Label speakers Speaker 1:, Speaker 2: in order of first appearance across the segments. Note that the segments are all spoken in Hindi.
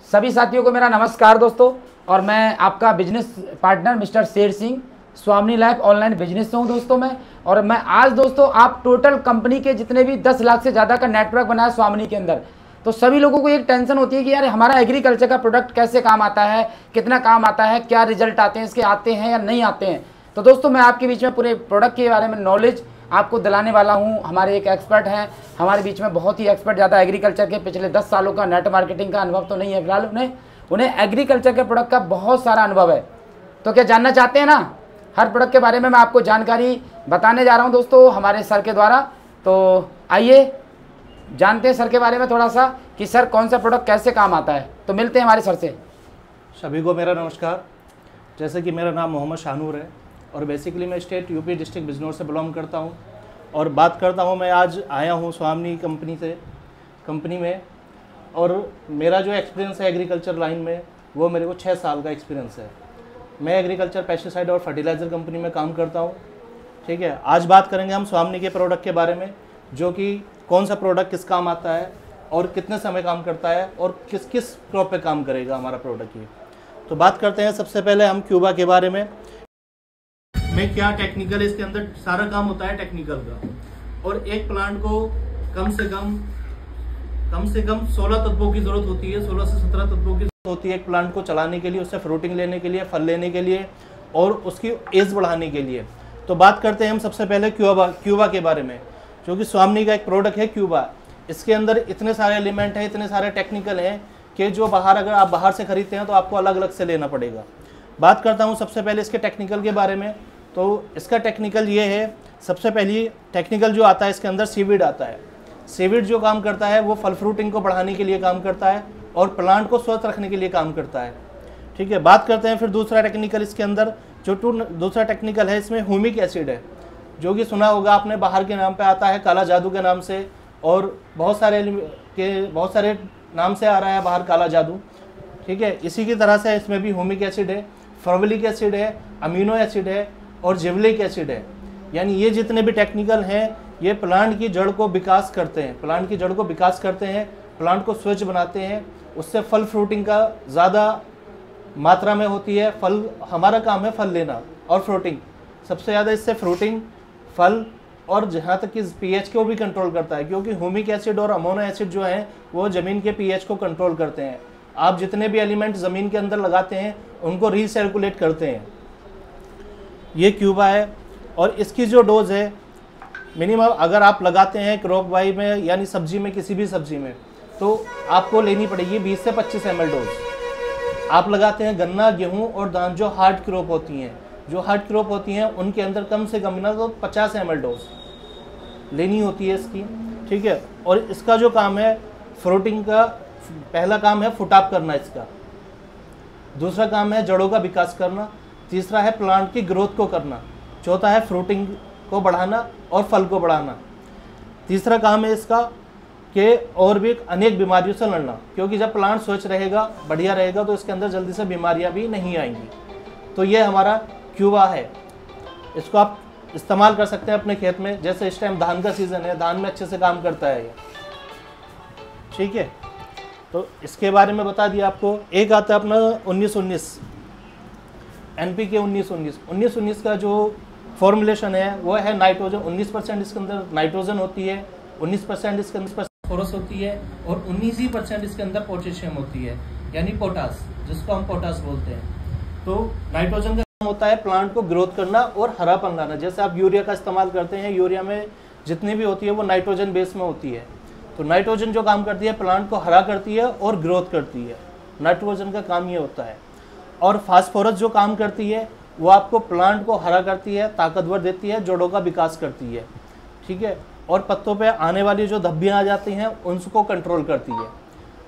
Speaker 1: सभी साथियों को मेरा नमस्कार दोस्तों, और मैं आपका business partner mister Sher Singh स्वामी लाइफ ऑनलाइन बिजनेस से हूँ दोस्तों मैं। और मैं आज दोस्तों आप टोटल कंपनी के जितने भी 10 लाख से ज़्यादा का नेटवर्क बनाया स्वामी के अंदर, तो सभी लोगों को एक टेंशन होती है कि यार हमारा एग्रीकल्चर का प्रोडक्ट कैसे काम आता है, कितना काम आता है, क्या रिजल्ट आते हैं, इसके आते हैं या नहीं आते हैं। तो दोस्तों मैं आपके बीच में पूरे प्रोडक्ट के बारे में नॉलेज आपको दिलाने वाला हूं। हमारे एक एक्सपर्ट हैं हमारे बीच में, बहुत ही एक्सपर्ट, ज़्यादा एग्रीकल्चर के पिछले 10 सालों का नेट मार्केटिंग का अनुभव तो नहीं है फिलहाल उन्हें एग्रीकल्चर के प्रोडक्ट का बहुत सारा अनुभव है। तो क्या जानना चाहते हैं ना हर प्रोडक्ट के बारे में, मैं आपको जानकारी बताने जा रहा हूं दोस्तों हमारे सर के द्वारा। तो आइए जानते हैं सर के बारे में थोड़ा सा कि सर कौन सा प्रोडक्ट कैसे काम आता है। तो मिलते हैं हमारे सर से।
Speaker 2: सभी को मेरा नमस्कार। जैसे कि मेरा नाम मोहम्मद शाहनूर है और बेसिकली मैं स्टेट यूपी डिस्ट्रिक्ट बिजनौर से बिलोंग करता हूं और बात करता हूं। मैं आज आया हूं स्वामी कंपनी में, और मेरा जो एक्सपीरियंस है एग्रीकल्चर लाइन में वो मेरे को 6 साल का एक्सपीरियंस है। मैं एग्रीकल्चर पेस्टिसाइड और फर्टिलाइज़र कंपनी में काम करता हूं। ठीक है, आज बात करेंगे हम स्वामी के प्रोडक्ट के बारे में, जो कि कौन सा प्रोडक्ट किस काम आता है और कितने समय काम करता है और किस किस क्रॉप पे काम करेगा हमारा प्रोडक्ट ये। तो बात करते हैं सबसे पहले हम क्यूबा के बारे में क्या टेक्निकल इसके अंदर सारा काम होता है टेक्निकल का। और एक प्लांट को कम से कम 16 तत्वों की जरूरत होती है, 16 से 17 तत्वों की जरूरत होती है एक प्लांट को चलाने के लिए, उससे फ्रूटिंग लेने के लिए, फल लेने के लिए और उसकी एज बढ़ाने के लिए। तो बात करते हैं हम सबसे पहले क्यूबा के बारे में, जो कि स्वामी का एक प्रोडक्ट है क्यूबा। इसके अंदर इतने सारे एलिमेंट हैं, इतने सारे टेक्निकल हैं कि जो अगर आप बाहर से खरीदते हैं तो आपको अलग अलग से लेना पड़ेगा। बात करता हूँ सबसे पहले इसके टेक्निकल के बारे में। तो इसका टेक्निकल ये है, सबसे पहली टेक्निकल जो आता है इसके अंदर सीवीड आता है। सीवीड जो काम करता है वो फल फ्रूटिंग को बढ़ाने के लिए काम करता है और प्लांट को स्वस्थ रखने के लिए काम करता है। ठीक है, बात करते हैं फिर दूसरा टेक्निकल इसके अंदर। जो दूसरा टेक्निकल है इसमें ह्यूमिक एसिड है, जो कि सुना होगा आपने, बाहर के नाम पे आता है काला जादू के नाम से, और बहुत सारे नाम से आ रहा है बाहर काला जादू। ठीक है, इसी की तरह से इसमें भी ह्यूमिक एसिड है, फर्वलिक एसिड है, अमीनो एसिड है और जिवलिक एसिड है। यानी ये जितने भी टेक्निकल हैं ये प्लांट की जड़ को विकास करते हैं, प्लांट को स्वच्छ बनाते हैं, उससे फल फ्रूटिंग का ज़्यादा मात्रा में होती है। हमारा काम है फल लेना और फ्रूटिंग, सबसे ज़्यादा इससे फ्रूटिंग, फल और जहाँ तक कि पीएच को भी कंट्रोल करता है, क्योंकि ह्यूमिक एसिड और अमोनो एसिड जो हैं वो ज़मीन के पीएच को कंट्रोल करते हैं। आप जितने भी एलिमेंट ज़मीन के अंदर लगाते हैं उनको रीसर्कुलेट करते हैं। ये क्यूबा है और इसकी जो डोज है मिनिमम अगर आप लगाते हैं क्रॉप वाई में यानी सब्जी में, किसी भी सब्जी में, तो आपको लेनी पड़ेगी 20 से 25 ml डोज। आप लगाते हैं गन्ना, गेहूं और धान, जो हार्ड क्रॉप होती हैं उनके अंदर कम से कम ना तो 50 ml डोज लेनी होती है इसकी। ठीक है, और इसका जो काम है फ्रूटिंग का, पहला काम है फुटाप करना इसका, दूसरा काम है जड़ों का विकास करना, तीसरा है प्लांट की ग्रोथ को करना, चौथा है फ्रूटिंग को बढ़ाना और फल को बढ़ाना। तीसरा काम है इसका कि और भी अनेक बीमारियों से लड़ना, क्योंकि जब प्लांट स्वच्छ रहेगा, बढ़िया रहेगा, तो इसके अंदर जल्दी से बीमारियां भी नहीं आएंगी। तो ये हमारा क्यूबा है, इसको आप इस्तेमाल कर सकते हैं अपने खेत में। जैसे इस टाइम धान का सीज़न है, धान में अच्छे से काम करता है ये। ठीक है, तो इसके बारे में बता दिया आपको। एक आता है अपना 19-19 NPK 19-19 का जो फॉर्मुलेशन है वो है नाइट्रोजन। 19% इसके अंदर नाइट्रोजन होती है, 19% इसके अंदर फॉस्फोरस होती है और 19% इसके अंदर पोटेशियम होती है, यानी पोटास, जिसको हम पोटास बोलते हैं। तो नाइट्रोजन का काम होता है प्लांट को ग्रोथ करना और हरापन लाना। जैसे आप यूरिया का इस्तेमाल करते हैं, यूरिया में जितनी भी होती है वो नाइट्रोजन बेस में होती है। तो नाइट्रोजन जो काम करती है प्लांट को हरा करती है और ग्रोथ करती है, नाइट्रोजन का काम ये होता है। और फास्फोरस जो काम करती है वो आपको प्लांट को हरा करती है, ताकतवर देती है, जड़ों का विकास करती है। ठीक है, और पत्तों पे आने वाली जो धब्बियाँ आ जाती हैं उनको कंट्रोल करती है।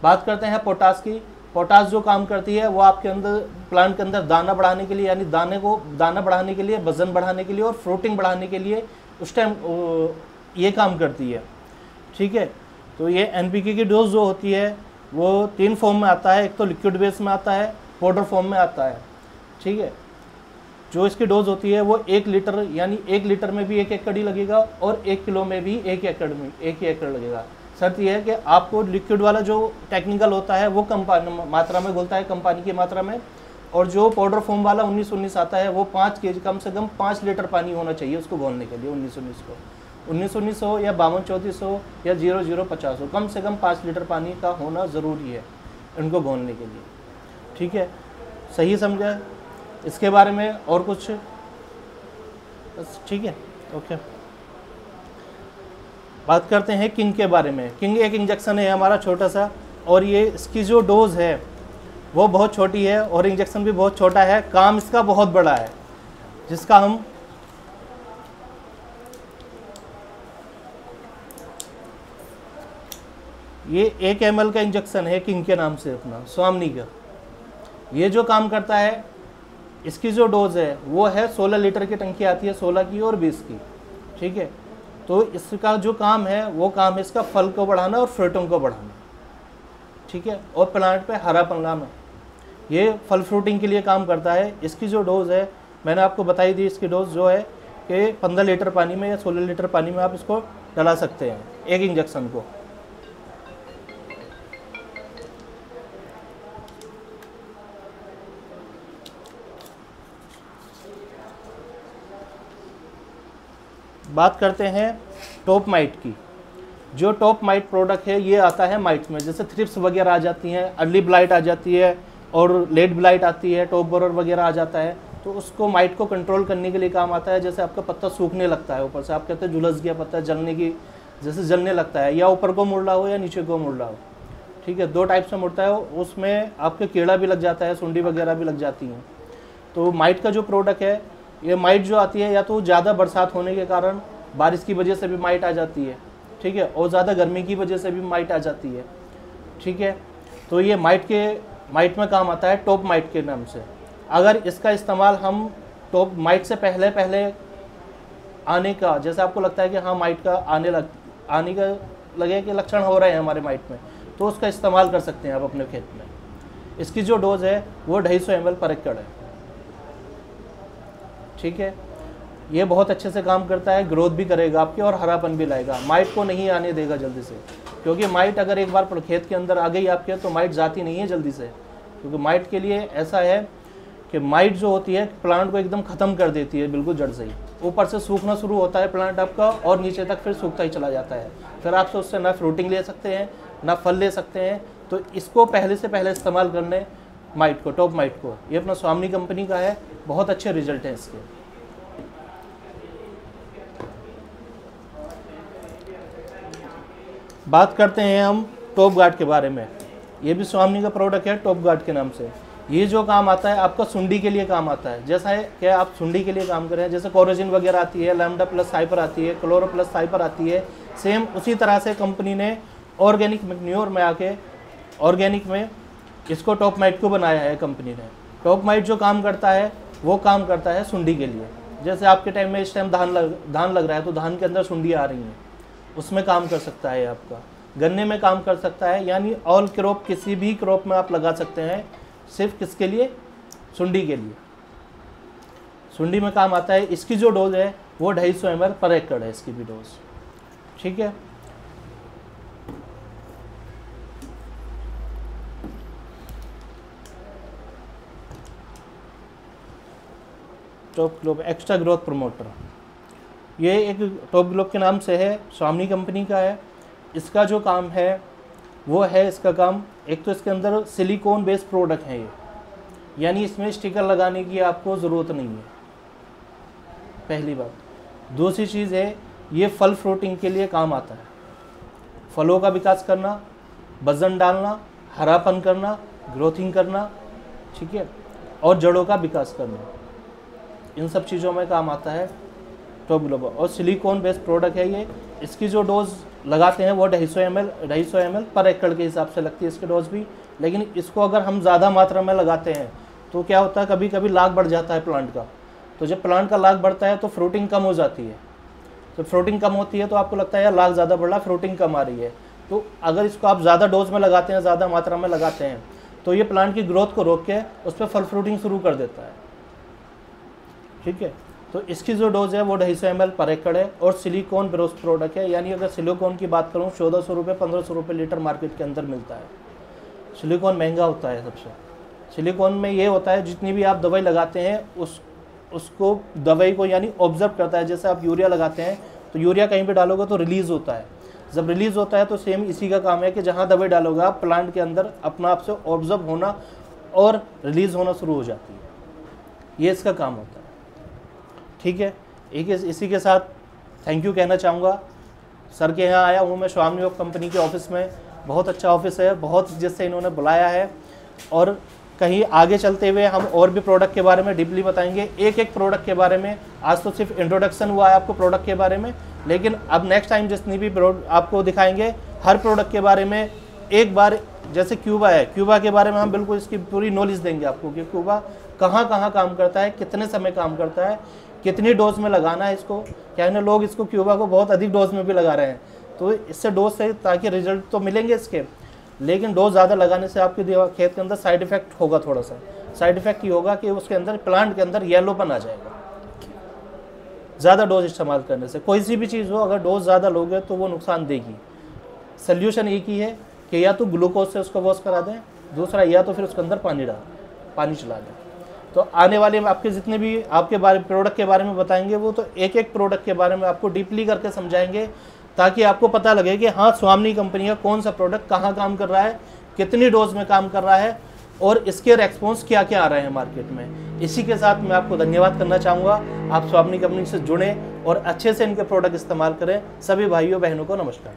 Speaker 2: बात करते हैं पोटास की। पोटास जो काम करती है वो आपके अंदर, प्लांट के अंदर दाना बढ़ाने के लिए, यानी दाना बढ़ाने के लिए, वजन बढ़ाने के लिए और फ्रूटिंग बढ़ाने के लिए उस टाइम ये काम करती है। ठीक है, तो ये NPK की डोज जो होती है वो 3 फॉर्म में आता है। एक तो लिक्विड बेस में आता है, पाउडर फॉर्म में आता है। ठीक है, जो इसकी डोज होती है वो 1 लीटर, यानी 1 लीटर में भी 1 एकड़ ही लगेगा और 1 किलो में भी 1 एकड़ लगेगा। शर्त यह है कि आपको लिक्विड वाला जो टेक्निकल होता है वो कम मात्रा में घुलता है, कम पानी की मात्रा में, और जो पाउडर फॉर्म वाला 19-19 आता है वो 5 kg, कम से कम 5 लीटर पानी होना चाहिए उसको घोलने के लिए। 19-19 को 19-19 हो या 52-34 हो या 00-50 हो, कम से कम 5 लीटर पानी का होना ज़रूरी है इनको घोलने के लिए। ठीक है, सही समझा? इसके बारे में और कुछ? बस ठीक है, ओके। बात करते हैं किंग के बारे में। किंग एक इंजेक्शन है हमारा छोटा सा, और ये इसकी जो डोज है वो बहुत छोटी है और इंजेक्शन भी बहुत छोटा है, काम इसका बहुत बड़ा है, जिसका हम ये 1 ml का इंजेक्शन है किंग के नाम से अपना स्वामिनी का। ये जो काम करता है, इसकी जो डोज है वो है 16 लीटर की टंकी आती है, 16 की और 20 की। ठीक है, तो इसका जो काम है वो काम है इसका फल को बढ़ाना और फ्रूटिंग को बढ़ाना। ठीक है, और प्लांट पे हरापन लाना, ये फल फ्रूटिंग के लिए काम करता है। इसकी जो डोज है मैंने आपको बताई दी, इसकी डोज जो है कि 15 लीटर पानी में या 16 लीटर पानी में आप इसको डला सकते हैं एक इंजेक्शन को। बात करते हैं टॉप माइट की। जो टॉप माइट प्रोडक्ट है ये आता है माइट में, जैसे थ्रिप्स वगैरह आ जाती हैं, अर्ली ब्लाइट आ जाती है और लेट ब्लाइट आती है, टॉप बोरर वगैरह आ जाता है, तो उसको माइट को कंट्रोल करने के लिए काम आता है। जैसे आपका पत्ता सूखने लगता है, ऊपर से आप कहते हैं झुलस गया पत्ता, जलने की जैसे जलने लगता है, या ऊपर को मुड़ रहा हो या नीचे को मुड़ रहा हो। ठीक है, 2 टाइप से मुड़ता है, उसमें आपके कीड़ा भी लग जाता है, सुंडी वगैरह भी लग जाती हैं। तो माइट का जो प्रोडक्ट है, ये माइट जो आती है या तो ज़्यादा बरसात होने के कारण, बारिश की वजह से भी माइट आ जाती है। ठीक है, और ज़्यादा गर्मी की वजह से भी माइट आ जाती है। ठीक है, तो ये माइट में काम आता है टॉप माइट के नाम से। अगर इसका इस्तेमाल हम टॉप माइट से पहले आने का, जैसे आपको लगता है कि हाँ माइट का आने का लगे कि लक्षण हो रहे हैं हमारे माइट में, तो उसका इस्तेमाल कर सकते हैं आप अपने खेत में। इसकी जो डोज है वो 250 ml पर एकड़ है। ठीक है, ये बहुत अच्छे से काम करता है, ग्रोथ भी करेगा आपकी और हरापन भी लाएगा, माइट को नहीं आने देगा जल्दी से, क्योंकि माइट अगर एक बार खेत के अंदर आ गई आपके तो माइट जाती नहीं है जल्दी से। क्योंकि माइट के लिए ऐसा है कि माइट जो होती है प्लांट को एकदम ख़त्म कर देती है बिल्कुल जड़ से ही। ऊपर से सूखना शुरू होता है प्लांट आपका और नीचे तक फिर सूखता ही चला जाता है, फिर आप उससे ना फ्रूटिंग ले सकते हैं ना फल ले सकते हैं। तो इसको पहले से पहले इस्तेमाल करने माइट को, टॉप माइट को, ये अपना स्वामिनी कंपनी का है, बहुत अच्छे रिजल्ट हैं इसके। बात करते हैं हम टॉप गार्ड के बारे में। ये भी स्वामिनी का प्रोडक्ट है टॉप गार्ड के नाम से। ये जो काम आता है आपका सुंडी के लिए काम आता है। जैसा है कि आप सुंडी के लिए काम करें, जैसे कोरोजिन वगैरह आती है, लैम्डा प्लस साइपर आती है, क्लोरो प्लस साइपर आती है, सेम उसी तरह से कंपनी ने ऑर्गेनिक मैन्योर में आके ऑर्गेनिक में इसको टॉप माइट को बनाया है कंपनी ने। टॉप माइट जो काम करता है वो काम करता है सुंडी के लिए। जैसे आपके टाइम में इस टाइम धान लग रहा है तो धान के अंदर सुंडी आ रही हैं, उसमें काम कर सकता है आपका। गन्ने में काम कर सकता है, यानी ऑल क्रॉप, किसी भी क्रॉप में आप लगा सकते हैं, सिर्फ किसके लिए? सुंडी के लिए। सुंडी में काम आता है। इसकी जो डोज है वो 250 ml पर एकड़ है इसकी भी डोज। ठीक है, top globe extra growth promoter, ये एक टॉप ग्लोब के नाम से है, स्वामिनी कंपनी का है। इसका जो काम है वो है, इसका काम एक तो इसके अंदर सिलिकॉन बेस्ड प्रोडक्ट है ये, यानी इसमें स्टिकर लगाने की आपको ज़रूरत नहीं है, पहली बात। दूसरी चीज़ है ये फल फ्रूटिंग के लिए काम आता है, फलों का विकास करना, वजन डालना, हरापन करना, ग्रोथिंग करना, ठीक है, और जड़ों का विकास करना, इन सब चीज़ों में काम आता है टॉप ग्लोब। और सिलिकॉन बेस्ड प्रोडक्ट है ये। इसकी जो डोज लगाते हैं वो 250 ml पर एकड़ के हिसाब से लगती है इसकी डोज भी। लेकिन इसको अगर हम ज़्यादा मात्रा में लगाते हैं तो क्या होता है, कभी कभी लाग बढ़ जाता है प्लांट का। तो जब प्लांट का लाग बढ़ता है तो फ्रूटिंग कम हो जाती है। तो फ्रूटिंग कम होती है तो आपको लगता है यार लाग ज़्यादा बढ़ रहा है, फ्रूटिंग कम आ रही है। तो अगर इसको आप ज़्यादा डोज में लगाते हैं, ज़्यादा मात्रा में लगाते हैं, तो ये प्लांट की ग्रोथ को रोक के उस पर फल फ्रूटिंग शुरू कर देता है। ठीक है, तो इसकी जो डोज है वो 250 ml पर एकड़ है और सिलिकॉन बेस्ड प्रोडक्ट है। यानी अगर सिलिकॉन की बात करूँ 1400 रुपये 1500 रुपये लीटर मार्केट के अंदर मिलता है। सिलिकॉन महंगा होता है सबसे। सिलिकॉन में ये होता है जितनी भी आप दवाई लगाते हैं उसको दवाई को यानी ऑब्जर्व करता है। जैसे आप यूरिया लगाते हैं तो यूरिया कहीं पे डालोगे तो रिलीज़ होता है। जब रिलीज़ होता है तो सेम इसी का काम है कि जहाँ दवाई डालोगे आप प्लांट के अंदर अपना आप से ऑब्जर्व होना और रिलीज़ होना शुरू हो जाती है। ये इसका काम होता है। ठीक है, इसी के साथ थैंक यू कहना चाहूँगा। सर के यहाँ आया हूँ मैं स्वामी कंपनी के ऑफिस में। बहुत अच्छा ऑफिस है, बहुत जिससे इन्होंने बुलाया है। और कहीं आगे चलते हुए हम और भी प्रोडक्ट के बारे में डीपली बताएंगे, एक एक प्रोडक्ट के बारे में। आज तो सिर्फ इंट्रोडक्शन हुआ है आपको प्रोडक्ट के बारे में, लेकिन अब नेक्स्ट टाइम जितनी भी आपको दिखाएंगे हर प्रोडक्ट के बारे में एक बार। जैसे क्यूबा है, क्यूबा के बारे में हम बिल्कुल इसकी पूरी नॉलेज देंगे आपको कि क्यूबा कहाँ कहाँ काम करता है, कितने समय काम करता है, कितनी डोज में लगाना है इसको। क्या है ना, लोग इसको क्यूबा को बहुत अधिक डोज में भी लगा रहे हैं, तो इससे डोज से ताकि रिजल्ट तो मिलेंगे इसके, लेकिन डोज ज़्यादा लगाने से आपके खेत के अंदर साइड इफेक्ट होगा। थोड़ा सा साइड इफेक्ट ये होगा कि उसके अंदर प्लांट के अंदर येलोपन आ जाएगा ज़्यादा डोज इस्तेमाल करने से। कोई सी भी चीज़ हो, अगर डोज ज़्यादा लोगे तो वो नुकसान देगी। सोल्यूशन एक ही है कि या तो ग्लूकोज से उसको वॉश करा दें, दूसरा या तो फिर उसके अंदर पानी चला दें। तो आने वाले में आपके जितने भी आपके प्रोडक्ट के बारे में बताएंगे वो तो एक एक प्रोडक्ट के बारे में आपको डीपली करके समझाएंगे, ताकि आपको पता लगे कि हाँ स्वामी कंपनी का कौन सा प्रोडक्ट कहाँ काम कर रहा है, कितनी डोज में काम कर रहा है और इसके रेस्पॉन्स क्या क्या आ रहे हैं मार्केट में। इसी के साथ मैं आपको धन्यवाद करना चाहूँगा। आप स्वामी कंपनी से जुड़ें और अच्छे से इनके प्रोडक्ट इस्तेमाल करें। सभी भाइयों बहनों को नमस्कार।